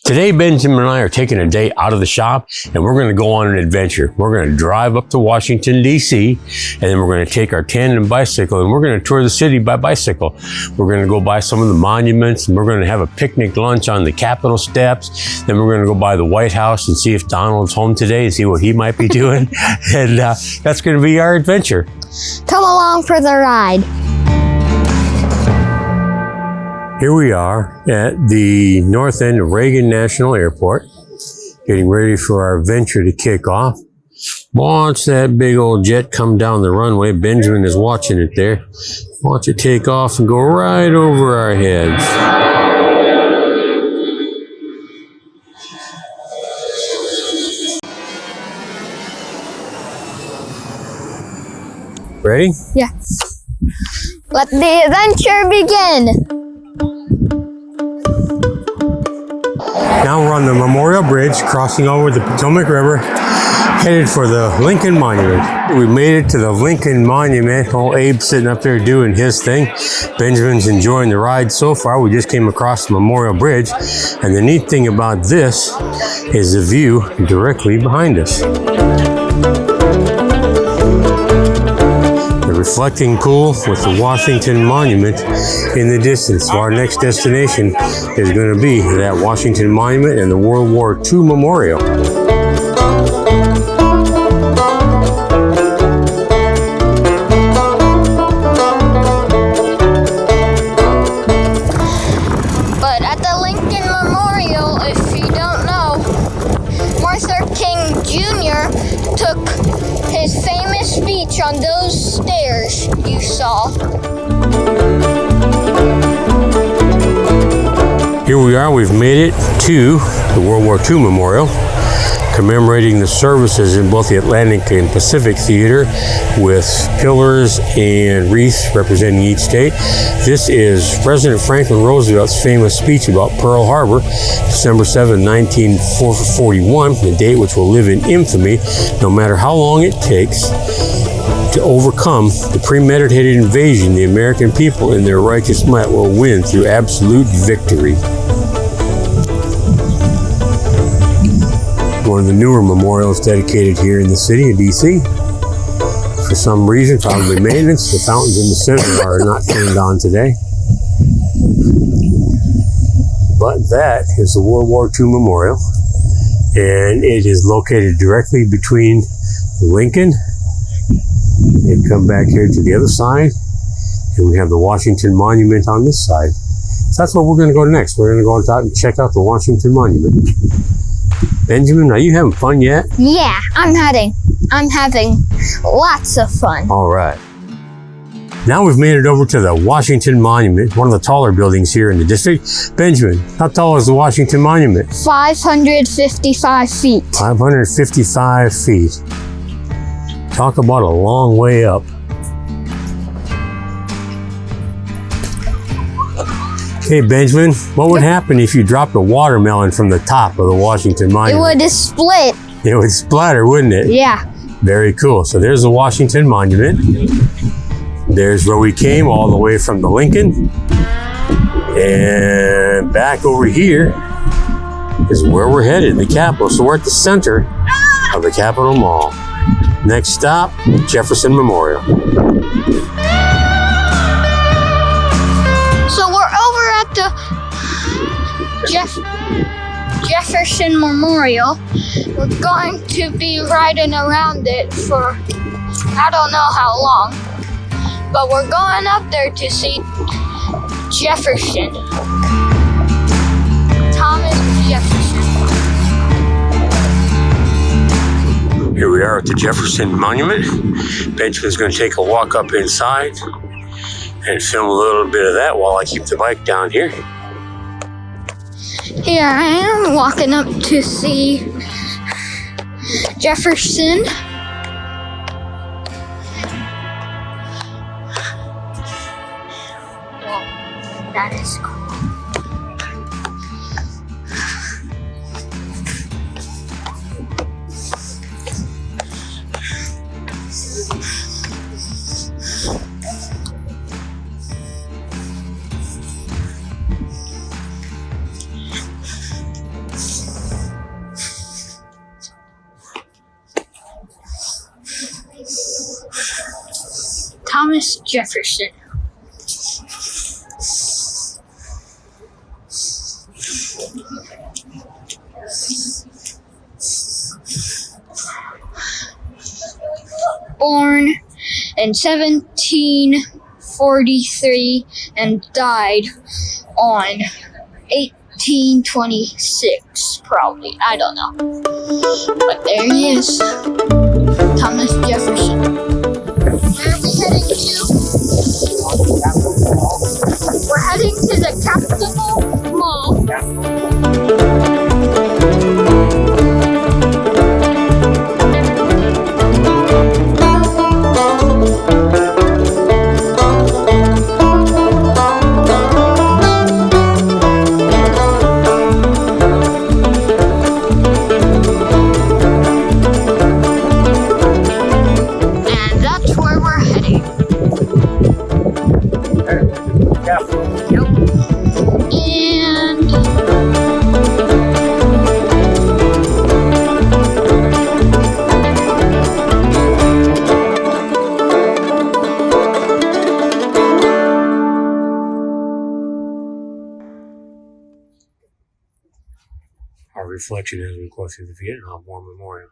Today, Benjamin and I are taking a day out of the shop and we're going to go on an adventure. We're going to drive up to Washington, D.C., and then we're going to take our tandem bicycle and we're going to tour the city by bicycle. We're going to go by some of the monuments and we're going to have a picnic lunch on the Capitol steps. Then we're going to go by the White House and see if Donald's home today and see what he might be doing. And that's going to be our adventure. Come along for the ride. Here we are at the north end of Reagan National Airport, getting ready for our venture to kick off. Watch that big old jet come down the runway. Benjamin is watching it there. Watch it take off and go right over our heads. Ready? Yeah. Let the adventure begin. Now we're on the Memorial Bridge, crossing over the Potomac River, headed for the Lincoln Monument. We made it to the Lincoln Monument. Old Abe's sitting up there doing his thing. Benjamin's enjoying the ride so far. We just came across the Memorial Bridge, and the neat thing about this is the view directly behind us. Reflecting pool with the Washington Monument in the distance. So our next destination is going to be that Washington Monument and the World War II Memorial. But at the Lincoln Memorial, if you don't know, Martin Luther King Jr. took his famous speech on those stairs you saw. Here we are, we've made it to the World War II Memorial, commemorating the services in both the Atlantic and Pacific Theater with pillars and wreaths representing each state. This is President Franklin Roosevelt's famous speech about Pearl Harbor, December 7, 1941, the date which will live in infamy no matter how long it takes to overcome the premeditated invasion. The American people in their righteous might will win through absolute victory. One of the newer memorials dedicated here in the city of DC. For some reason, probably maintenance, the fountains in the center are not turned on today. But that is the World War II Memorial, and it is located directly between Lincoln, and come back here to the other side, and we have the Washington Monument on this side. So that's where we're going to go next. We're going to go on top and check out the Washington Monument. Benjamin, are you having fun yet? Yeah, I'm having lots of fun. All right. Now we've made it over to the Washington Monument, one of the taller buildings here in the district. Benjamin, how tall is the Washington Monument? 555 feet. 555 feet. Talk about a long way up. Hey Benjamin, what would happen if you dropped a watermelon from the top of the Washington Monument? It would have split. It would splatter, wouldn't it? Yeah. Very cool. So there's the Washington Monument. There's where we came all the way from the Lincoln. And back over here is where we're headed, the Capitol. So we're at the center of the Capitol Mall. Next stop, Jefferson Memorial. So we're over at the Jefferson Memorial. We're going to be riding around it for I don't know how long. But we're going up there to see Jefferson. Thomas Jefferson. Here we are at the Jefferson Monument. Benjamin's going to take a walk up inside and film a little bit of that while I keep the bike down here. Here I am walking up to see Jefferson. Wow, that is cool. Thomas Jefferson. Born in 1743 and died on 1826, probably. I don't know. But there he is. Thomas Jefferson. Where are we heading to? We're heading to the Capitol Mall. Our reflection as we go through the Vietnam War Memorial.